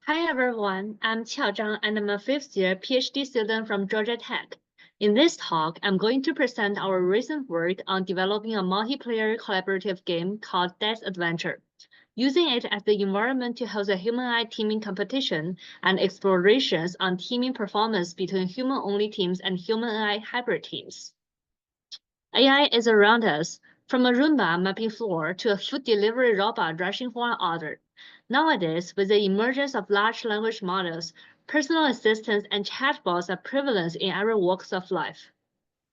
Hi everyone, I'm Qiao Zhang and I'm a fifth-year PhD student from Georgia Tech. In this talk, I'm going to present our recent work on developing a multiplayer collaborative game called Death Adventure, using it as the environment to host a human-AI teaming competition and explorations on teaming performance between human-only teams and human-AI hybrid teams. AI is around us, from a Roomba mopping floor to a food delivery robot rushing for an order. Nowadays, with the emergence of large language models, personal assistants and chatbots are prevalent in every walks of life.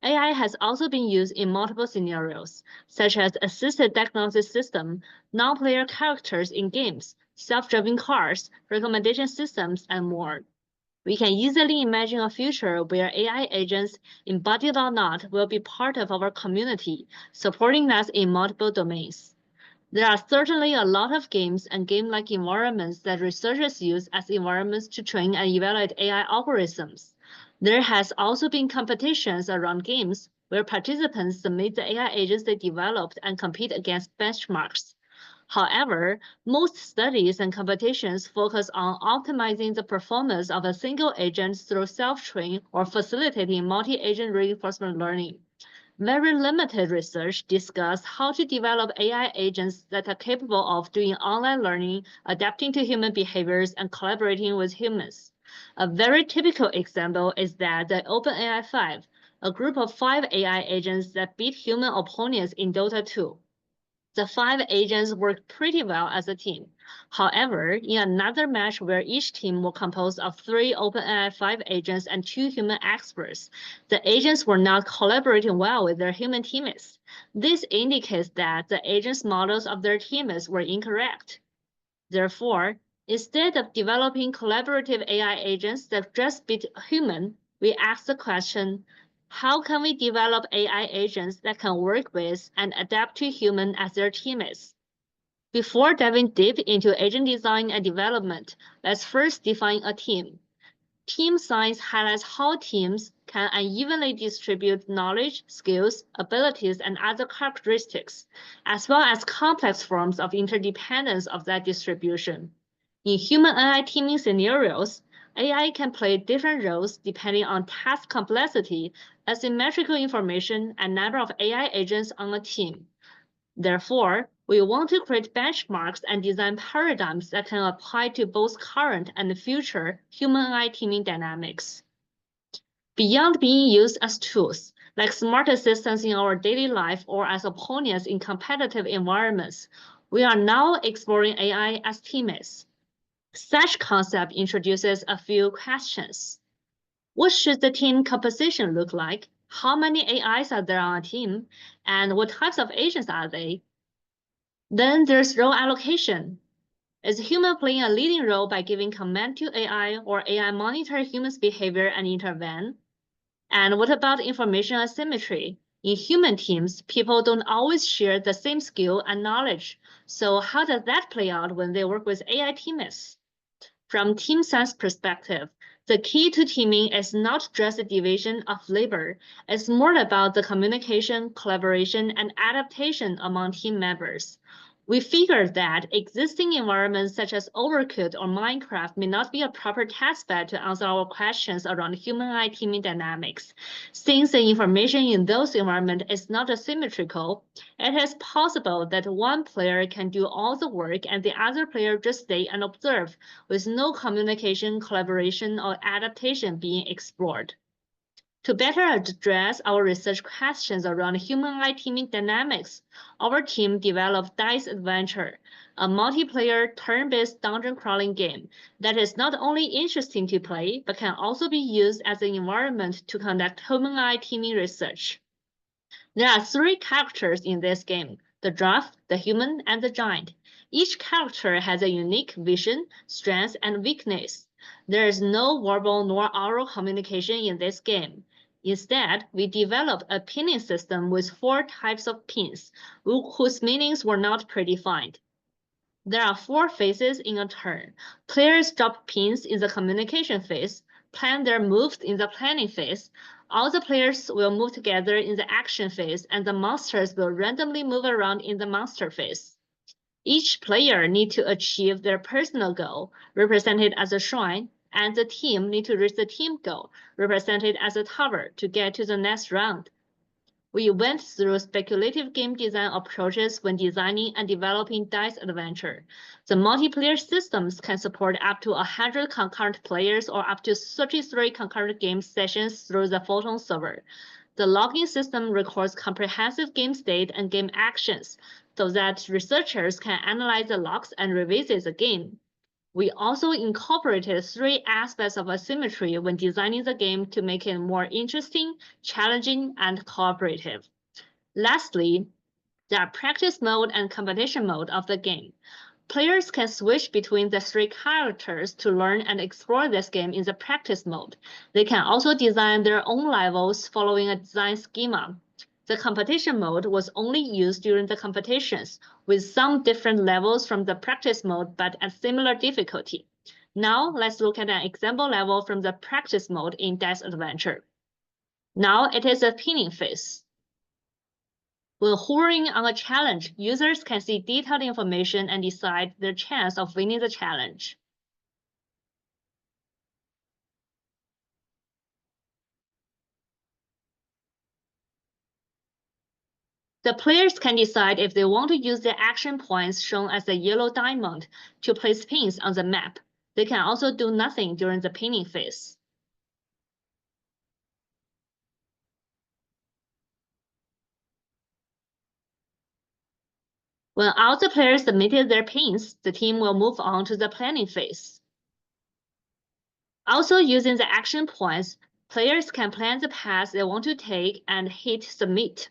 AI has also been used in multiple scenarios, such as assisted diagnosis system, non-player characters in games, self-driving cars, recommendation systems, and more. We can easily imagine a future where AI agents, embodied or not, will be part of our community, supporting us in multiple domains. There are certainly a lot of games and game-like environments that researchers use as environments to train and evaluate AI algorithms. There has also been competitions around games where participants submit the AI agents they developed and compete against benchmarks. However, most studies and competitions focus on optimizing the performance of a single agent through self-train or facilitating multi-agent reinforcement learning. Very limited research discuss how to develop AI agents that are capable of doing online learning, adapting to human behaviors, and collaborating with humans. A very typical example is that the OpenAI 5, a group of 5 AI agents that beat human opponents in Dota 2. The 5 agents worked pretty well as a team. However, in another match where each team was composed of 3 OpenAI 5 agents and 2 human experts, the agents were not collaborating well with their human teammates. This indicates that the agents' models of their teammates were incorrect. Therefore, instead of developing collaborative AI agents that just beat human, we ask the question, how can we develop AI agents that can work with and adapt to humans as their teammates? Before diving deep into agent design and development, let's first define a team. Team science highlights how teams can unevenly distribute knowledge, skills, abilities, and other characteristics, as well as complex forms of interdependence of that distribution. In human AI teaming scenarios, AI can play different roles depending on task complexity, asymmetrical information, and number of AI agents on a team. Therefore, we want to create benchmarks and design paradigms that can apply to both current and future human-AI teaming dynamics. Beyond being used as tools, like smart assistants in our daily life or as opponents in competitive environments, we are now exploring AI as teammates. Such concept introduces a few questions. What should the team composition look like? How many AIs are there on a team? And what types of agents are they? Then there's role allocation. Is human playing a leading role by giving command to AI or AI monitor humans' behavior and intervene? And what about information asymmetry? In human teams, people don't always share the same skill and knowledge. So how does that play out when they work with AI teammates? From team science perspective, the key to teaming is not just the division of labor. It's more about the communication, collaboration, and adaptation among team members. We figured that existing environments such as Overcooked or Minecraft may not be a proper testbed to answer our questions around human-AI teaming dynamics. Since the information in those environments is not asymmetrical, it is possible that one player can do all the work and the other player just stay and observe, with no communication, collaboration, or adaptation being explored. To better address our research questions around human-AI teaming dynamics, our team developed Dice Adventure, a multiplayer turn-based dungeon crawling game that is not only interesting to play, but can also be used as an environment to conduct human-AI teaming research. There are 3 characters in this game, the dwarf, the human, and the giant. Each character has a unique vision, strength, and weakness. There is no verbal nor oral communication in this game. Instead, we developed a pinning system with 4 types of pins, whose meanings were not predefined. There are 4 phases in a turn. Players drop pins in the communication phase, plan their moves in the planning phase. All the players will move together in the action phase, and the monsters will randomly move around in the monster phase. Each player needs to achieve their personal goal, represented as a shrine, and the team needs to reach the team goal, represented as a tower, to get to the next round. We went through speculative game design approaches when designing and developing Dice Adventure. The multiplayer systems can support up to 100 concurrent players or up to 33 concurrent game sessions through the Photon server. The logging system records comprehensive game state and game actions so that researchers can analyze the logs and revisit the game. We also incorporated 3 aspects of asymmetry when designing the game to make it more interesting, challenging, and cooperative. Lastly, there are practice mode and competition mode of the game. Players can switch between the 3 characters to learn and explore this game in the practice mode. They can also design their own levels following a design schema. The competition mode was only used during the competitions, with some different levels from the practice mode but at similar difficulty. Now, let's look at an example level from the practice mode in Dice Adventure. Now it is a pinning phase. When hovering on a challenge, users can see detailed information and decide their chance of winning the challenge. The players can decide if they want to use the action points shown as a yellow diamond to place pins on the map. They can also do nothing during the pinning phase. When all the players submitted their pins, the team will move on to the planning phase. Also using the action points, players can plan the path they want to take and hit submit.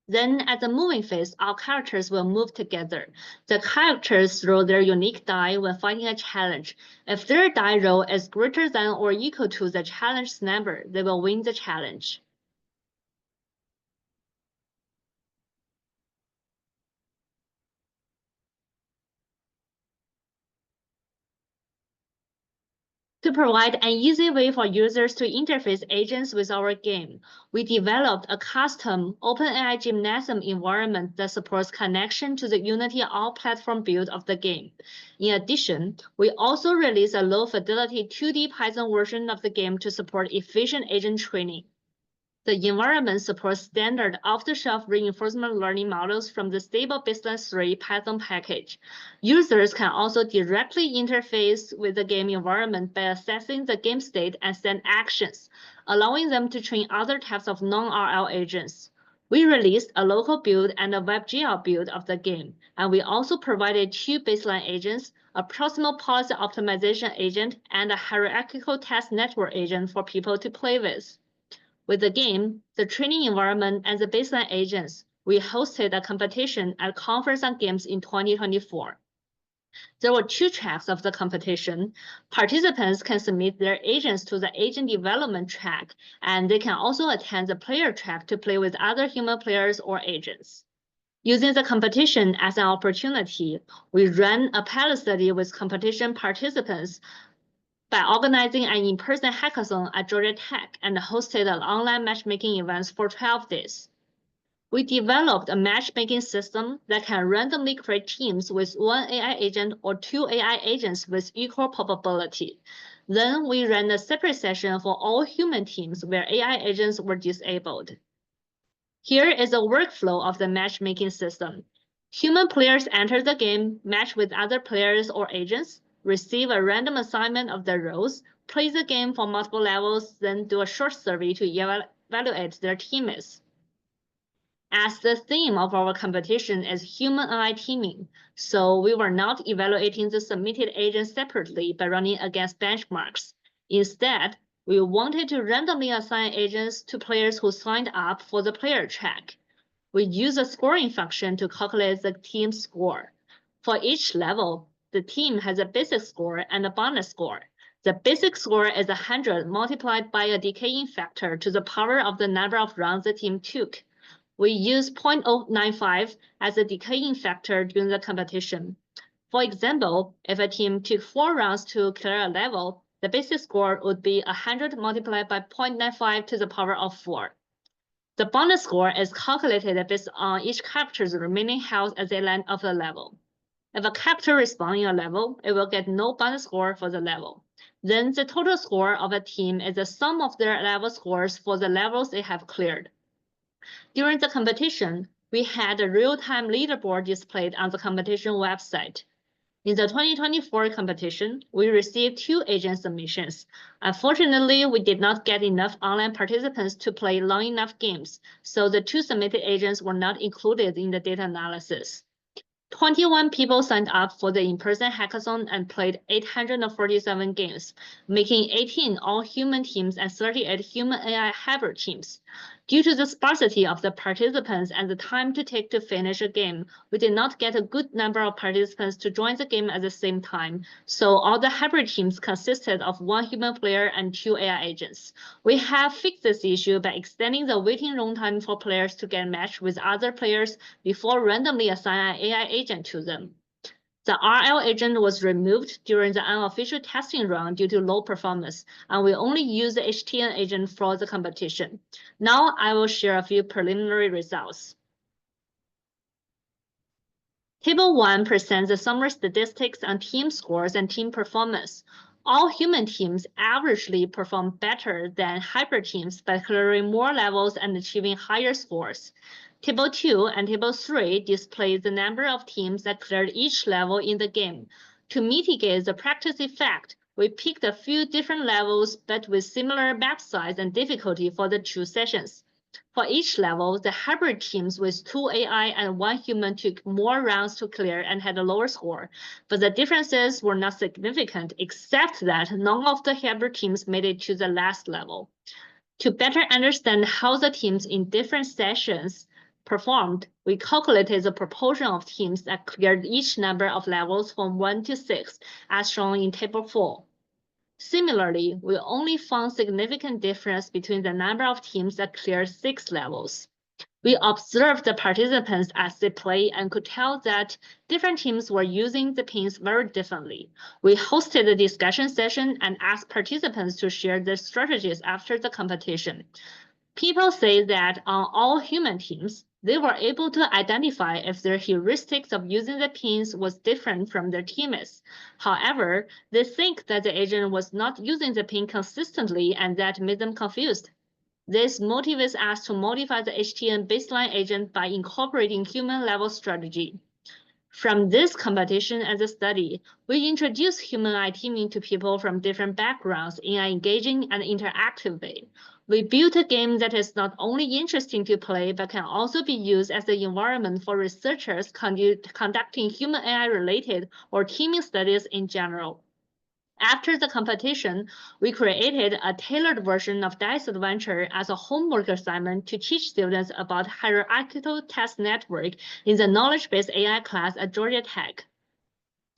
Then at the moving phase, all characters will move together. The characters roll their unique die when fighting a challenge. If their die roll is greater than or equal to the challenge number, they will win the challenge. To provide an easy way for users to interface agents with our game, we developed a custom OpenAI Gymnasium environment that supports connection to the Unity all-platform build of the game. In addition, we also released a low-fidelity 2D Python version of the game to support efficient agent training. The environment supports standard off-the-shelf reinforcement learning models from the stable baseline 3 Python package. Users can also directly interface with the game environment by accessing the game state and send actions, allowing them to train other types of non-RL agents. We released a local build and a WebGL build of the game, and we also provided 2 baseline agents, a proximal policy optimization agent, and a hierarchical task network agent for people to play with. With the game, the training environment, and the baseline agents, we hosted a competition at Conference on Games in 2024. There were 2 tracks of the competition. Participants can submit their agents to the agent development track, and they can also attend the player track to play with other human players or agents. Using the competition as an opportunity, we ran a pilot study with competition participants by organizing an in-person hackathon at Georgia Tech and hosted an online matchmaking event for 12 days. We developed a matchmaking system that can randomly create teams with 1 AI agent or 2 AI agents with equal probability. Then we ran a separate session for all human teams where AI agents were disabled. Here is a workflow of the matchmaking system. Human players enter the game, match with other players or agents, receive a random assignment of their roles, play the game for multiple levels, then do a short survey to evaluate their teammates. As the theme of our competition is human AI teaming, so we were not evaluating the submitted agents separately by running against benchmarks. Instead, we wanted to randomly assign agents to players who signed up for the player track. We use a scoring function to calculate the team score. For each level, the team has a basic score and a bonus score. The basic score is 100 multiplied by a decaying factor to the power of the number of rounds the team took. We use 0.095 as a decaying factor during the competition. For example, if a team took 4 rounds to clear a level, the basic score would be 100 multiplied by 0.95 to the power of 4. The bonus score is calculated based on each character's remaining health at the end of the level. If a character respawns in a level, it will get no bonus score for the level. Then the total score of a team is the sum of their level scores for the levels they have cleared. During the competition, we had a real-time leaderboard displayed on the competition website. In the 2024 competition, we received 2 agent submissions. Unfortunately, we did not get enough online participants to play long enough games, so the 2 submitted agents were not included in the data analysis. 21 people signed up for the in-person hackathon and played 847 games, making 18 all-human teams and 38 human-AI hybrid teams. Due to the sparsity of the participants and the time to take to finish a game, we did not get a good number of participants to join the game at the same time, so all the hybrid teams consisted of 1 human player and 2 AI agents. We have fixed this issue by extending the waiting room time for players to get matched with other players before randomly assigning an AI agent to them. The RL agent was removed during the unofficial testing run due to low performance, and we only use the HTN agent for the competition. Now I will share a few preliminary results. Table 1 presents the summary statistics on team scores and team performance. All human teams averagely perform better than hybrid teams by clearing more levels and achieving higher scores. Table 2 and Table 3 display the number of teams that cleared each level in the game. To mitigate the practice effect, we picked a few different levels but with similar map size and difficulty for the 2 sessions. For each level, the hybrid teams with 2 AI and 1 human took more rounds to clear and had a lower score, but the differences were not significant except that none of the hybrid teams made it to the last level. To better understand how the teams in different sessions performed, we calculated the proportion of teams that cleared each number of levels from 1 to 6, as shown in Table 4. Similarly, we only found significant difference between the number of teams that cleared 6 levels. We observed the participants as they play and could tell that different teams were using the pins very differently. We hosted a discussion session and asked participants to share their strategies after the competition. People say that on all human teams, they were able to identify if their heuristics of using the pins was different from their teammates. However, they think that the agent was not using the pin consistently and that made them confused. This motivates us to modify the HTN baseline agent by incorporating human-level strategy. From this competition and the study, we introduced human-AI teaming to people from different backgrounds in an engaging and interactive way. We built a game that is not only interesting to play, but can also be used as an environment for researchers conducting human-AI related or teaming studies in general. After the competition, we created a tailored version of Dice Adventure as a homework assignment to teach students about hierarchical test network in the knowledge-based AI class at Georgia Tech.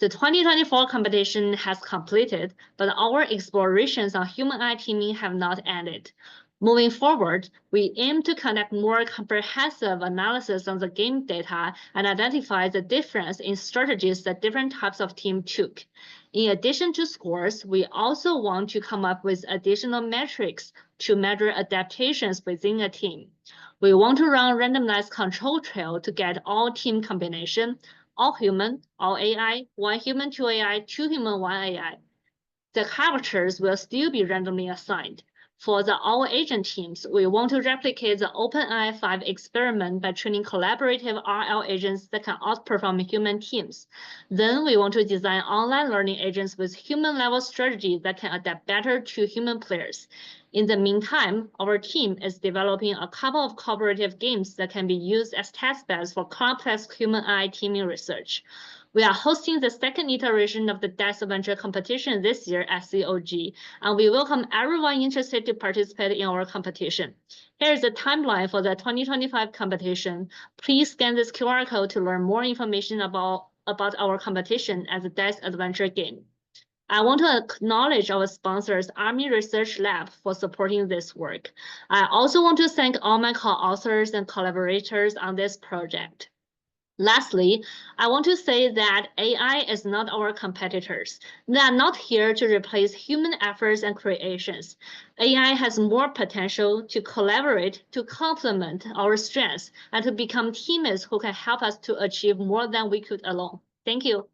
The 2024 competition has completed, but our explorations on human-AI teaming have not ended. Moving forward, we aim to conduct more comprehensive analysis on the game data and identify the difference in strategies that different types of team took. In addition to scores, we also want to come up with additional metrics to measure adaptations within a team. We want to run randomized control trial to get all team combination, all human, all AI, 1 human, 2 AI, 2 human, 1 AI. The characters will still be randomly assigned. For the all-agent teams, we want to replicate the OpenAI 5 experiment by training collaborative RL agents that can outperform human teams. Then we want to design online learning agents with human-level strategy that can adapt better to human players. In the meantime, our team is developing a couple of cooperative games that can be used as testbeds for complex human-AI teaming research. We are hosting the second iteration of the Dice Adventure competition this year at COG, and we welcome everyone interested to participate in our competition. Here is the timeline for the 2025 competition. Please scan this QR code to learn more information about our competition as a Dice Adventure game. I want to acknowledge our sponsors, Army Research Lab, for supporting this work. I also want to thank all my co-authors and collaborators on this project. Lastly, I want to say that AI is not our competitors. They are not here to replace human efforts and creations. AI has more potential to collaborate, to complement our strengths, and to become teammates who can help us to achieve more than we could alone. Thank you.